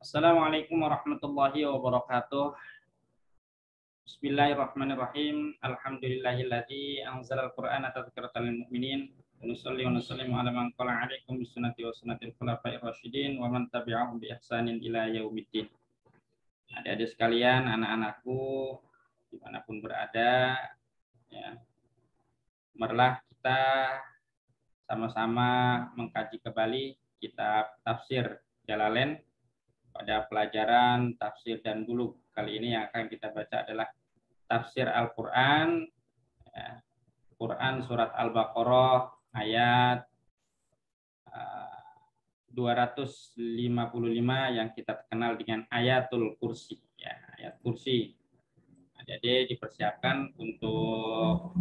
Assalamualaikum warahmatullahi wabarakatuh. Bismillahirrahmanirrahim. Alhamdulillahilladzi anzalal Qur'ana tadhkiratan lil mu'minin. Wa nusalli wa nusallimu ala man qala 'alaikum bisunnati wa sunnatil khulafa'ir rasyidin wa man tabi'ahum bi ihsanin ila yaumiddin. Adik-adik sekalian, anak-anakku dimanapun berada, ya, marilah kita sama-sama mengkaji kembali kitab tafsir Jalalain pada pelajaran tafsir dan bulugh. Kali ini yang akan kita baca adalah tafsir Al-Quran, ya, Quran surat Al-Baqarah ayat 255 yang kita kenal dengan ayatul kursi. Ya, ayat kursi. Jadi dipersiapkan untuk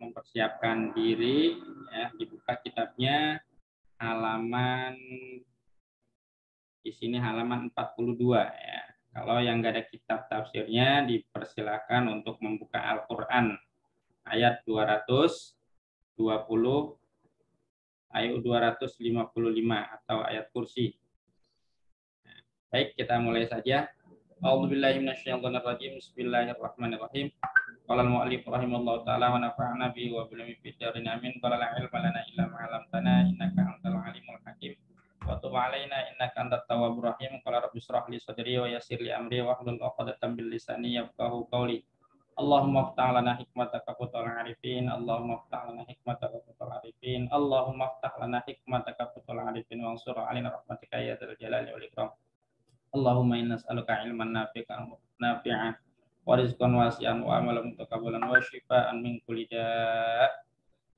mempersiapkan diri, ya, dibuka kitabnya halaman di sini halaman 42 ya. Kalau yang nggak ada kitab tafsirnya dipersilakan untuk membuka Al-Qur'an ayat 220 ayat 255 atau ayat kursi. Baik, kita mulai saja. A'udzubillahi minasyaitonirrajim. Bismillahirrahmanirrahim. Qala al-mu'allif rahimallahu taala wa nafa'ana bihi wa bil ilmi amin. Qala la ilma lana illa ma 'allamtana innaka antal alimul hakim. Wa tub 'alaina innaka antat tawwabur rahim. Qala rabbi shrah li sadri wa yassir li amri wa hlul 'uqdatam bil lisani yafqahu qawli. Allahumma ftah lana hikmataka futul arifin. Allahumma ftah lana hikmataka futul arifin. Allahumma ftah lana hikmataka futul arifin wa ansur 'alaina rahmatika ya dzal jalali wal ikram. Allahumma inna nas'aluka ilman nafi'an wa rizqan wasi'an wa amalan mutaqabbalan wa shifaan min kulli da'.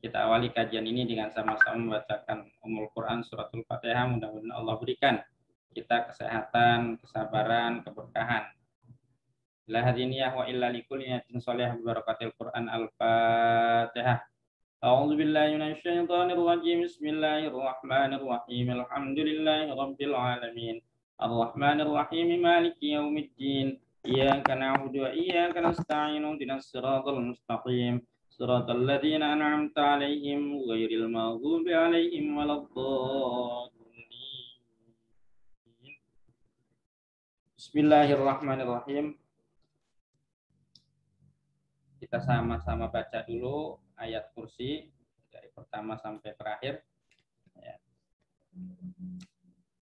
Kita awali kajian ini dengan sama-sama membacakan Ummul Quran suratul Fatihah. Mudah-mudahan Allah berikan kita kesehatan, kesabaran, keberkahan. La hadiniyah wa illa likulli niyatin shalihah bi barakatil Quran. Al-Fatihah. A'udzu billahi minasy syaithanir rajim. Bismillahirrahmanirrahim. Alhamdulillahi rabbil alamin. Ar-Rahmanir Rahim Maliki Yaumiddin. Iyyaka na'budu wa iyyaka nasta'in. Ihdinas siratal mustaqim. Siratal ladzina an'amta 'alaihim ghairil maghdubi 'alaihim waladdallin. Bismillahirrahmanirrahim. Kita sama-sama baca dulu ayat kursi dari pertama sampai terakhir. Ya.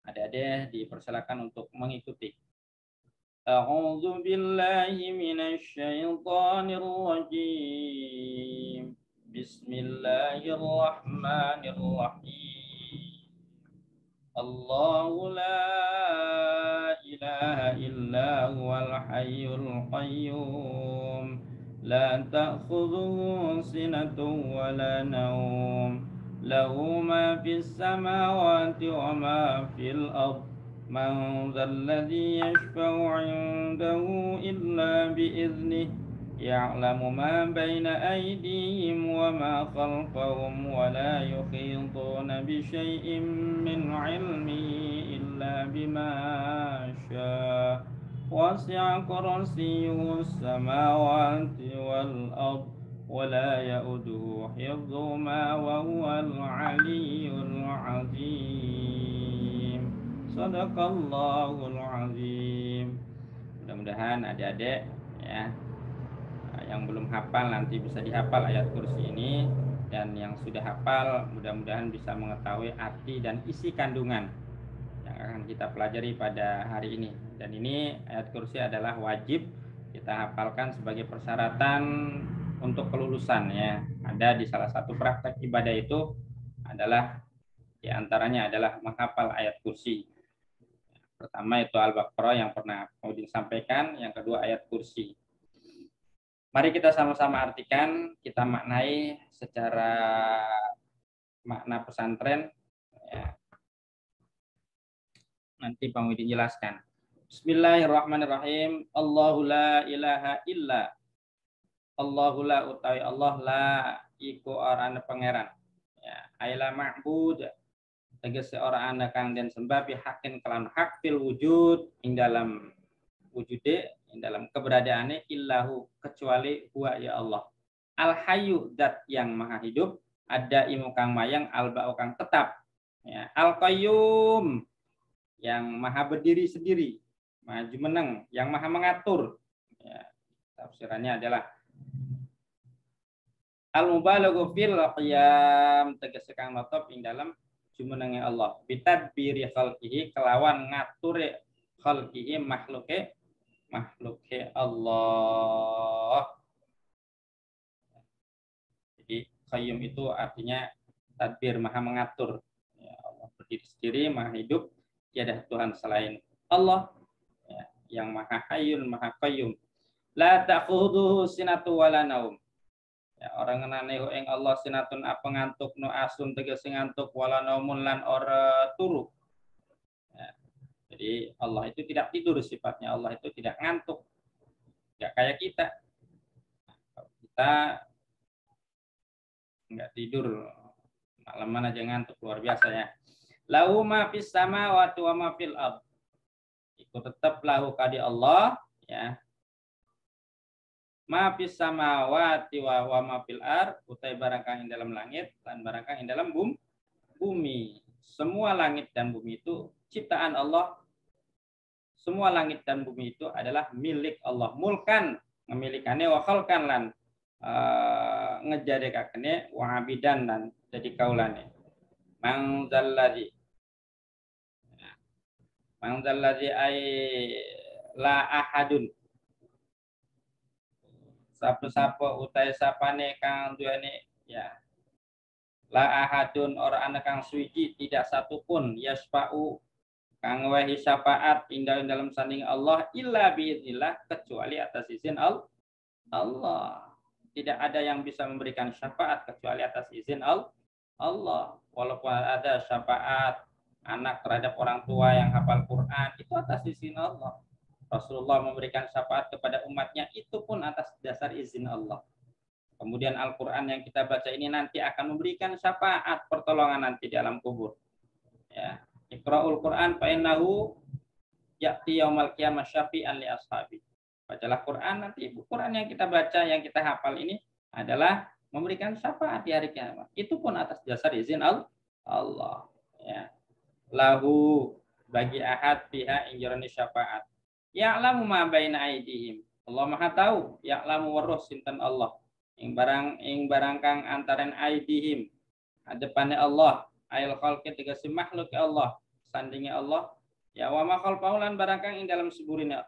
Adik-adik dipersilakan untuk mengikuti. A'udzu billahi minasy syaithanir rajim. Bismillahirrahmanirrahim. Allahu la ilaha illa huwal hayyul qayyum. La ta'khudhuhu sinatun wa la nawm. Lahu ma fis samawati wa ma fil ardh. Man dzalladzi yashfa'u 'indahu illa bi'iznihi. Ya'lamu ma baina aydihim wa ma khalfahum wa la yuhituna bi syai'in min 'ilmihi illa bima syaa. Wasi'a kursiyyuhu as-samawati wal ardh. ولا يؤوده حفظهما وهو العلي العظيم. Sadaqallahul azim. Mudah-mudahan adik-adik ya yang belum hafal nanti bisa dihafal ayat kursi ini, dan yang sudah hafal mudah-mudahan bisa mengetahui arti dan isi kandungan yang akan kita pelajari pada hari ini. Dan ini ayat kursi adalah wajib kita hafalkan sebagai persyaratan untuk kelulusan ya. Ada di salah satu praktek ibadah itu adalah diantaranya adalah menghafal ayat kursi. Pertama itu Al-Baqarah yang pernah mau disampaikan, yang kedua ayat kursi. Mari kita sama-sama artikan, kita maknai secara makna pesantren ya. Nanti Bang Widi jelaskan. Bismillahirrahmanirrahim. Allahu la ilaha illa. Allahu la utawi Allah la iku orang pangeran. Ya, aila ma'bud tegese ora ana kang den sembah bi hakin kelan hak fil wujud ing dalam wujude, ing dalam keberadaane illahu kecuali huwa ya Allah. Al hayyu zat yang maha hidup, ada imu kang mayang, al ba'u kang tetap, Ya, Al-Qayyum, yang maha berdiri sendiri, maha jumeneng, yang maha mengatur. Ya, tafsirannya adalah al-mubalaghu fil qiyam, tegas kang notop ing dalam jumenenge Allah. Bitadbiri khalqihi, kelawan ngatur khalqihi makhluke Allah. Jadi qayyum itu artinya tadbir, maha mengatur. Ya, Allah berdiri sendiri, maha hidup, tiada Tuhan selain Allah. Ya, yang maha hayyun, maha qayyum. La ta'khudhuhu sinatu wala naum. Ya, orang ngenane ing Allah sinatun apa ngantuk, no asun tegese ngantuk, wala naumun lan ora turu. Ya, jadi Allah itu tidak tidur, sifatnya Allah itu tidak ngantuk. Tidak kayak kita. Kalau kita nggak tidur, malaman aja ngantuk, luar biasa ya. Lahu ma fis samawati wa ma fil ard. Itu tetap lahu kadi Allah, ya. Ma fis samawati wa ma fil ard, utai barang kang ing dalam langit dan barang kang ing dalam bumi. Semua langit dan bumi itu ciptaan Allah. Semua langit dan bumi itu adalah milik Allah. Mulkan, memilikannya, wa khalqan lan ngejadekakane, wa abidan lan jadi kaulane. Mangzalladzi ay la ahadun. Sapa utai sapane kang duweni, ya. La ahadun, ora ana kang suci, tidak satupun yasfa'u kang wehi syafaat indah dalam sanding Allah illa biiznillah, kecuali atas izin Allah. Tidak ada yang bisa memberikan syafaat kecuali atas izin Allah. Walaupun ada syafaat anak terhadap orang tua yang hafal Quran, itu atas izin Allah. Rasulullah memberikan syafaat kepada umatnya, itu pun atas dasar izin Allah. Kemudian Al-Quran yang kita baca ini nanti akan memberikan syafaat pertolongan nanti di alam kubur. Ya. Iqra'ul Quran fa innahu ya'ti yaumal qiyamah syafi'an li ashabi. Bacalah Quran, nanti Quran yang kita baca, yang kita hafal ini adalah memberikan syafaat di hari kiamat. Itu pun atas dasar izin Allah. Ya. Lahu, bagi ahad pihak injurani syafaat. Ya'lamu ma baina aydihim. Allah Maha tahu, ya'lamu waruh sinten Allah. Ing barang kang antaren aydihim, hadepane Allah, ail khalqi tegese makhluk Allah, sandinge Allah. Ya wa ma khalqaulan barang kang ing dalam suburine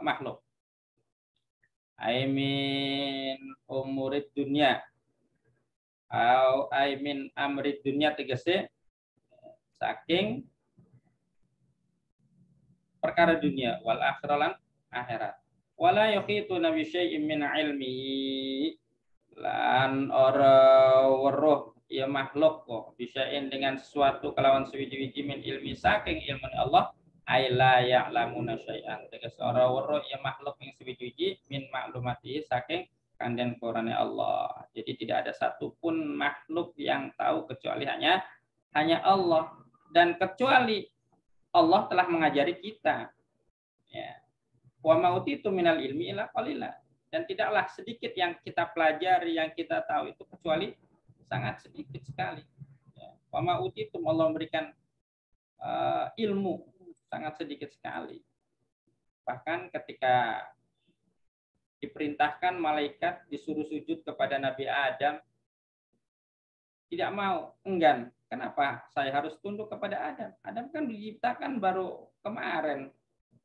makhluk. Aimin umurid dunya. Au aimin amrid dunya tegese saking perkara dunia wal akhiralan akhirat. Wala yuhituna bi syai'in min ilmihi, lan ora weruh ya makhluk kok bisain dengan sesuatu kelawan suwiji-wiji min ilmi saking ilmu Allah, ay la ya'lamuna syai'an, tegas ora weruh ya makhluk yang suwiji-wiji min maklumati saking kandhen Qur'ane Allah. Jadi tidak ada satupun makhluk yang tahu kecuali hanya Allah, dan kecuali Allah telah mengajari kita. Ya. Wa ma'utitu minal ilmi illa qalila. Dan tidaklah sedikit yang kita pelajari, yang kita tahu itu kecuali sangat sedikit sekali. Ya. Wa ma'utitu, Allah memberikan ilmu sangat sedikit sekali. Bahkan ketika diperintahkan malaikat disuruh sujud kepada Nabi Adam, tidak mau, enggan. Kenapa saya harus tunduk kepada Adam? Adam kan diciptakan baru kemarin.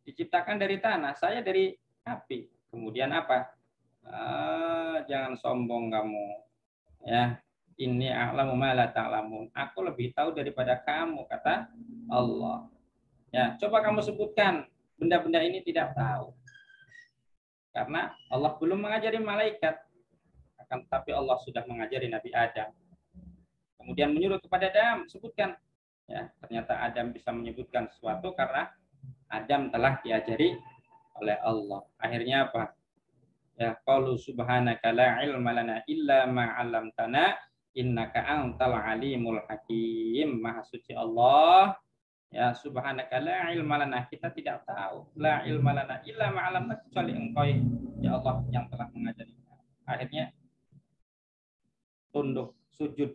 Diciptakan dari tanah, saya dari api. Kemudian apa? Jangan sombong kamu. Ya, inni a'lamu ma la ta'lamun. Aku lebih tahu daripada kamu, kata Allah. Ya, coba kamu sebutkan benda-benda ini tidak tahu. Karena Allah belum mengajari malaikat. Akan tetapi Allah sudah mengajari Nabi Adam. Kemudian menyuruh kepada Adam, sebutkan. Ya, ternyata Adam bisa menyebutkan sesuatu karena Adam telah diajari oleh Allah. Akhirnya apa? Ya, qalu subhanaka la ilma lana illa ma 'allamtana innaka antal alimul hakim. Maha suci Allah. Ya, subhanaka la ilma lana, kita tidak tahu. La ilma lana illa ma 'allamtana, kecuali Engkau ya Allah yang telah mengajari. Akhirnya tunduk sujud.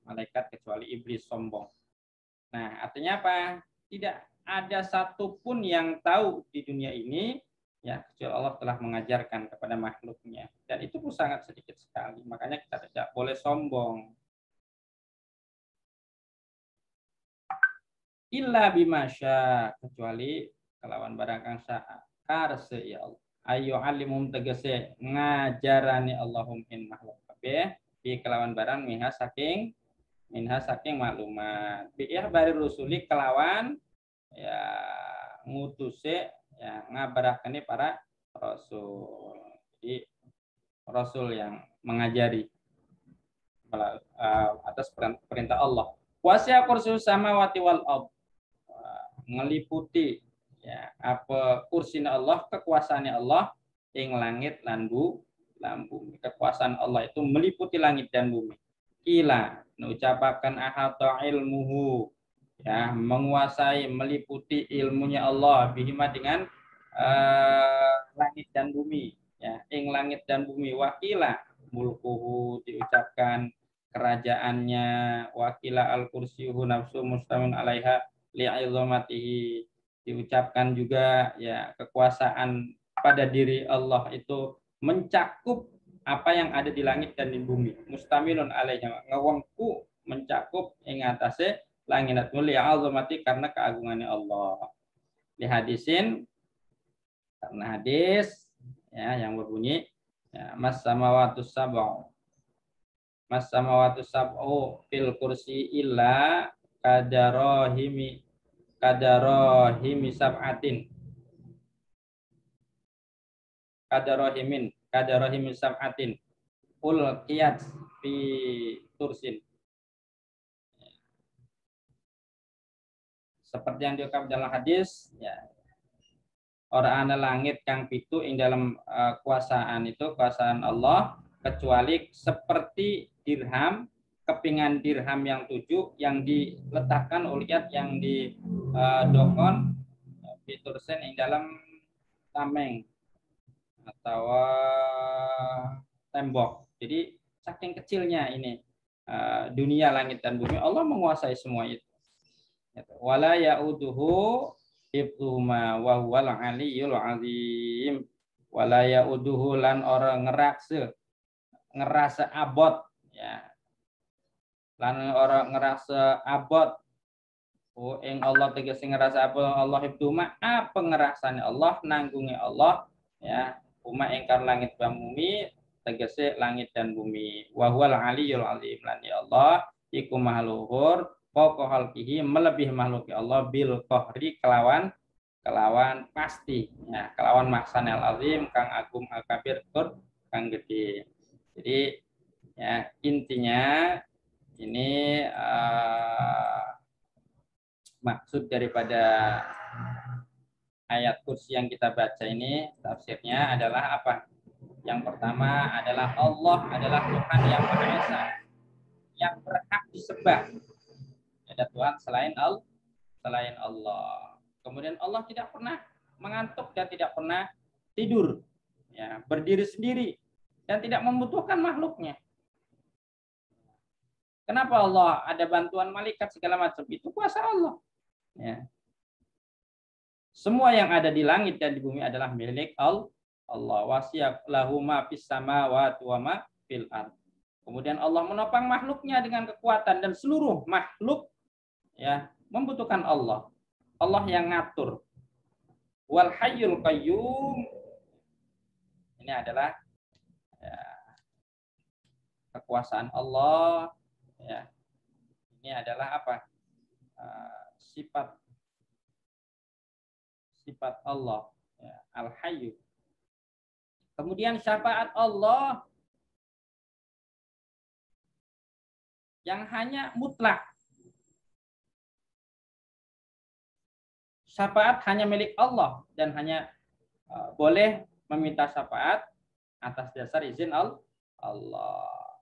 malaikat kecuali iblis sombong. Nah, artinya apa? Tidak ada satupun yang tahu di dunia ini ya kecuali Allah telah mengajarkan kepada makhluknya, dan itu pun sangat sedikit sekali. Makanya kita tidak boleh sombong. Illa bimasya, kecuali kelawan barang kang karse ya Allah. Ayo alimum tegese ngajarani Allahum in makhluk kabeh bi kelawan barang minha saking maklumat. Bi bari rusuli kelawan ya ngutuse ya ngabarakane para rasul. Jadi rasul yang mengajari atas perintah Allah. Wasi'a kursius samawati wal ardh, ngeliputi ya apa kursina Allah, kekuasaannya Allah ing langit lan bumi. Kekuasaan Allah itu meliputi langit dan bumi. Kila ucapakan ahata ilmuhu ya menguasai meliputi ilmunya Allah bihima dengan langit dan bumi ya ing langit dan bumi. Wakila mulkuhu diucapkan kerajaannya, wakila al kursiyuhu nafsu mustamin alaiha li'izamatihi, diucapkan juga ya kekuasaan pada diri Allah itu mencakup apa yang ada di langit dan di bumi. Mustamilun alaiha, ngawangku mencakup ing atase langit li'izamati karena keagungannya Allah. Di hadisin, karena hadis ya yang berbunyi ya, mas samawatus sab'u fil kursi illa kadarahimi sab'atin kadarahimi sab'atin ulqiyat fi tursin, seperti yang diungkap dalam hadis ya, orang ana langit kang pitu ing dalam kekuasaan Allah kecuali seperti dirham, kepingan dirham yang 7 yang diletakkan uliat yang di dokon fitursen ing dalam tameng atau tembok. Jadi saking kecilnya ini dunia langit dan bumi, Allah menguasai semua itu. Wala ya'uduhu hifdzuhuma wa huwal aliyyul azim. Wala ya'uduhu lan orang ngerasa abot ya. Lan orang ngerasa abot ing Allah tegese ngerasa apa Allah hifdzuhuma apa ngerasane Allah nanggungi Allah ya uma ingkar langit dan bumi tegese langit dan bumi. Wa huwal aliyyul azim, lan ya Allah iku maha luhur fauqa khalqihi melebihi makhluk Allah bil qahri kelawan pasti ya kelawan maksane al azim kang agung al kabir tur kang gede. Jadi ya intinya ini maksud daripada ayat kursi yang kita baca ini tafsirnya adalah apa? Yang pertama adalah Allah adalah Tuhan yang Maha Esa, yang berhak disembah. Ada Tuhan selain Allah. Kemudian Allah tidak pernah mengantuk dan tidak pernah tidur. Ya, berdiri sendiri dan tidak membutuhkan makhluknya. Kenapa Allah ada bantuan malaikat segala macam? Itu kuasa Allah. Ya. Semua yang ada di langit dan di bumi adalah milik Allah. Wasi'a lahu ma fis samawati wa ma fil ardh. Kemudian Allah menopang makhluknya dengan kekuatan dan seluruh makhluk ya membutuhkan Allah. Allah yang ngatur. Wal hayyul qayyum. Ini adalah ya, kekuasaan Allah ya. Ini adalah apa? Sifat Allah ya, al-hayyu. Kemudian syafaat Allah yang hanya mutlak. Syafaat hanya milik Allah dan hanya boleh meminta syafaat atas dasar izin Allah.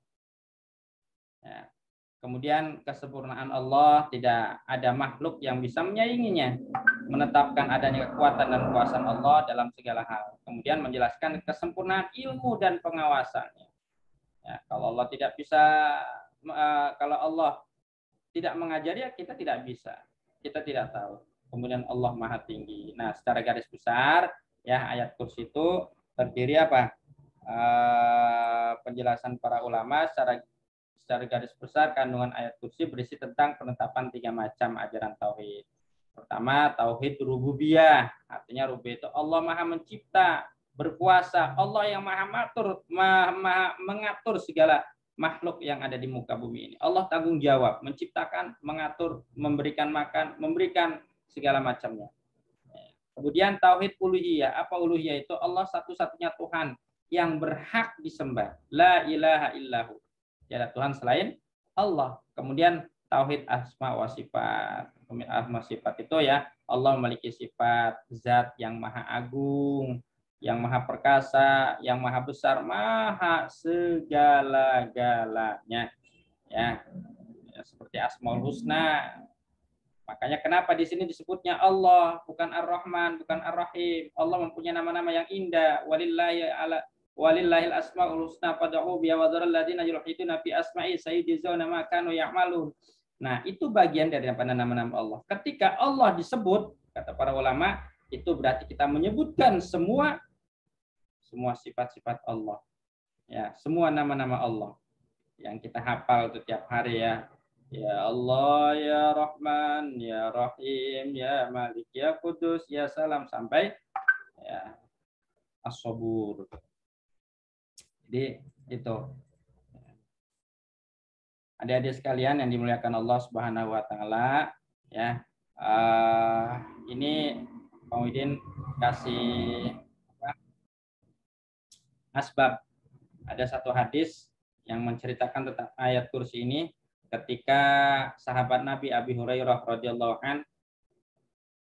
Ya. Kemudian kesempurnaan Allah, tidak ada makhluk yang bisa menyainginya. Menetapkan adanya kekuatan dan kekuasaan Allah dalam segala hal. Kemudian menjelaskan kesempurnaan ilmu dan pengawasannya. Ya, kalau Allah tidak bisa kalau Allah tidak mengajari, ya kita tidak bisa. Kita tidak tahu. Kemudian Allah Maha Tinggi. Nah, secara garis besar, ya ayat kursi itu terdiri apa? Penjelasan para ulama secara garis besar kandungan ayat kursi berisi tentang penetapan 3 macam ajaran tauhid. Pertama, tauhid rububiyah. Artinya rububiyah itu Allah Maha Mencipta, berkuasa, Allah yang Maha mengatur segala makhluk yang ada di muka bumi ini. Allah tanggung jawab, menciptakan, mengatur, memberikan makan, memberikan segala macamnya. Kemudian tauhid uluhiyah. Apa uluhiyah itu? Allah satu-satunya Tuhan yang berhak disembah. La ilaha illahu. Tiada Tuhan selain Allah. Kemudian tauhid asma wa sifat. Asma sifat itu ya, Allah memiliki sifat zat yang maha agung, yang maha perkasa, yang maha besar, maha segala-galanya. Ya, seperti Asmaul Husna. Makanya kenapa di sini disebutnya Allah, bukan Ar-Rahman, bukan Ar-Rahim. Allah mempunyai nama-nama yang indah. Walillahil asmaul husna fad'uhu biha wa dzarul ladzina yulhiduna fi asma'i sayujzauna ma kanu ya'malun. Nah, itu bagian dari nama-nama Allah. Ketika Allah disebut, kata para ulama, itu berarti kita menyebutkan semua sifat-sifat Allah. Ya, semua nama-nama Allah yang kita hafal setiap hari ya. Ya Allah, ya Rahman, ya Rahim, ya Malik, ya Kudus, ya Salam, sampai ya As-Sabur. Jadi itu. Adik-adik sekalian yang dimuliakan Allah Subhanahu wa taala, ya. Ini Pak Muhyiddin kasih asbab. Ada satu hadis yang menceritakan tentang ayat kursi ini ketika sahabat Nabi Abi Hurairah radhiyallahu an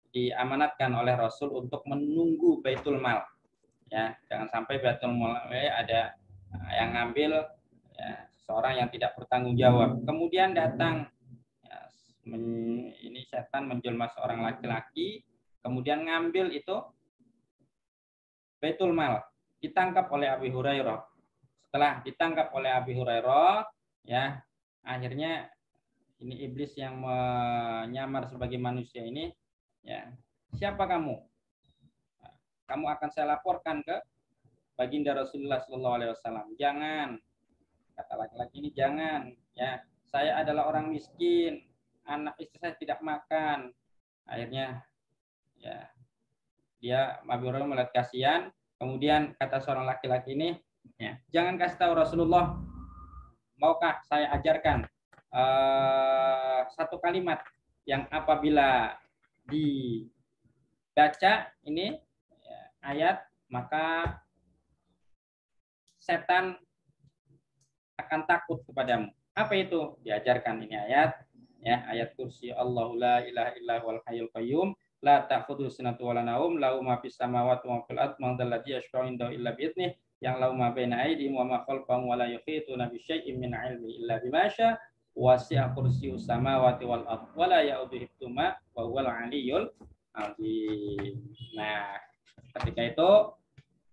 diamanatkan oleh Rasul untuk menunggu Baitul Mal. Ya, jangan sampai Baitul Mal ada yang ngambil, ya, seorang yang tidak bertanggung jawab. Kemudian datang ya, ini setan menjelma seorang laki-laki, kemudian ngambil itu Baitul Mal, ditangkap oleh Abi Hurairah. Setelah ditangkap oleh Abi Hurairah, ya, akhirnya ini iblis yang menyamar sebagai manusia ini, ya, siapa kamu? Kamu akan saya laporkan ke baginda Rasulullah Sallallahu Alaihi Wasallam. Jangan, kata laki-laki ini, jangan. Ya, saya adalah orang miskin, anak istri saya tidak makan. Akhirnya, ya, dia Abi Hurairah melihat kasihan. Kemudian kata seorang laki-laki ini, ya, jangan kasih tahu Rasulullah. Maukah saya ajarkan satu kalimat yang apabila dibaca ini ya, ayat, maka setan akan takut kepadamu. Apa itu? Diajarkan ini ayat, ya, ayat kursi Allahu la ilaha illa huwal hayyul qayyum la ta'khudhuhu sinatun wa la naum lahu ma fis samawati wa ma fil ardi man dzal ladzi yashfa'u indahu illa bi idzni yang lahu ma baina aydihim wa ma khalfahum wa la yuhituna bi syai'in min 'ilmihi illa bima syaa wasi'a kursiyyus samawati wal ardi wa la ya'uduhu hifdzuhuma wa huwal 'aliyyul 'azim. Nah, ketika itu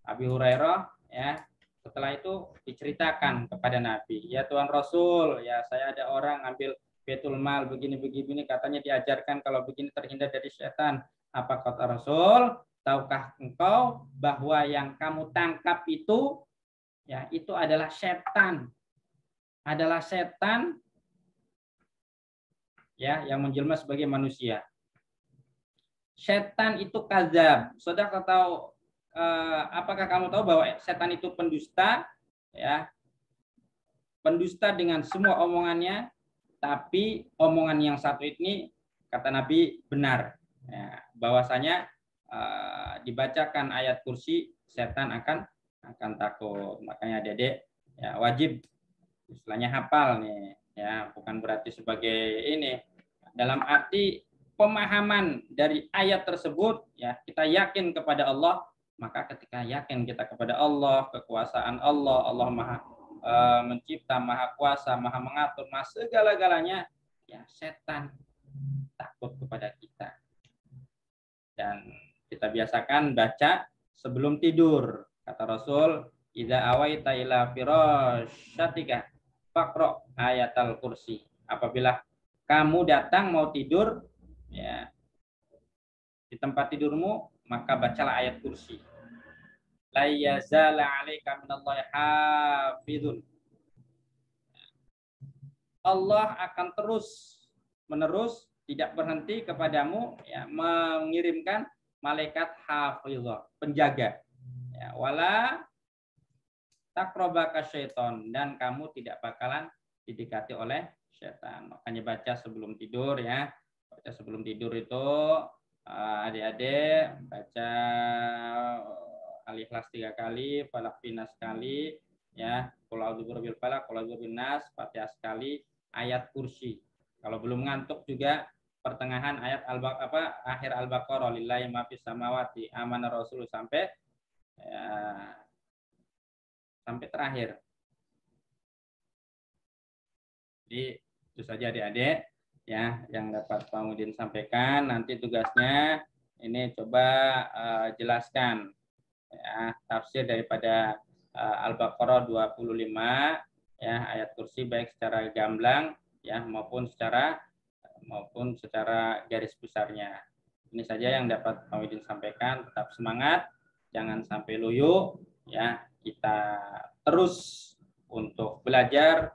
Abi Hurairah, ya, setelah itu diceritakan kepada Nabi, ya Tuhan Rasul, ya saya ada orang ambil Baitul Mal begini, katanya diajarkan kalau begini terhindar dari setan. Apa kata Rasul? Tahukah engkau bahwa yang kamu tangkap itu, ya, itu adalah setan. Adalah setan, ya, yang menjelma sebagai manusia. Setan itu kadzab. Saudara tahu, apakah kamu tahu bahwa setan itu pendusta, ya, pendusta dengan semua omongannya, tapi omongan yang satu ini kata Nabi benar, ya, bahwasanya dibacakan ayat kursi setan akan takut. Makanya adik-adik, ya, wajib istilahnya hafal nih, ya, bukan berarti sebagai ini dalam arti pemahaman dari ayat tersebut, ya, kita yakin kepada Allah. Maka ketika yakin kita kepada Allah, kekuasaan Allah, Allah Maha mencipta, Maha kuasa, Maha mengatur, Maha segala-galanya, ya, setan takut kepada kita. Dan kita biasakan baca sebelum tidur. Kata Rasul, idza awaita ila firasyatika faqra ayatal kursi. Apabila kamu datang mau tidur ya di tempat tidurmu, maka bacalah ayat kursi. La yazala 'alaika minallahi hafizun. Allah akan terus menerus tidak berhenti kepadamu ya, mengirimkan malaikat hafizah, penjaga. Ya, wala takrobaka syaiton, dan kamu tidak bakalan didekati oleh syaitan. Makanya baca sebelum tidur ya. Baca sebelum tidur itu adik-adik baca Al-Ikhlas 3 kali, Falaq Nas sekali, ya, Qul a'udzu birabbil falaq, Qul a'udzu binnas, Fatihah sekali, ayat kursi. Kalau belum ngantuk juga pertengahan ayat akhir Al-Baqarah, lillahi ma fis samawati amana rasul sampai ya, sampai terakhir. Jadi itu saja adik-adik ya yang dapat Pak Mudin sampaikan. Nanti tugasnya ini coba jelaskan ya tafsir daripada Al-Baqarah 25 ya ayat kursi baik secara gamblang ya maupun secara garis besarnya. Ini saja yang dapat Pak Mudin sampaikan. Tetap semangat, jangan sampai loyo ya. Kita terus untuk belajar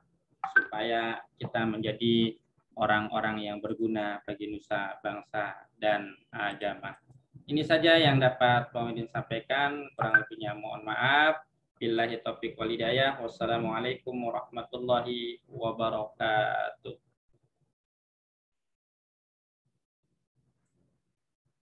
supaya kita menjadi orang-orang yang berguna bagi nusa, bangsa, dan agama. Ini saja yang dapat Pak Mudin sampaikan. Kurang lebihnya mohon maaf. Billahi taufiq wal hidayah. Wassalamualaikum warahmatullahi wabarakatuh.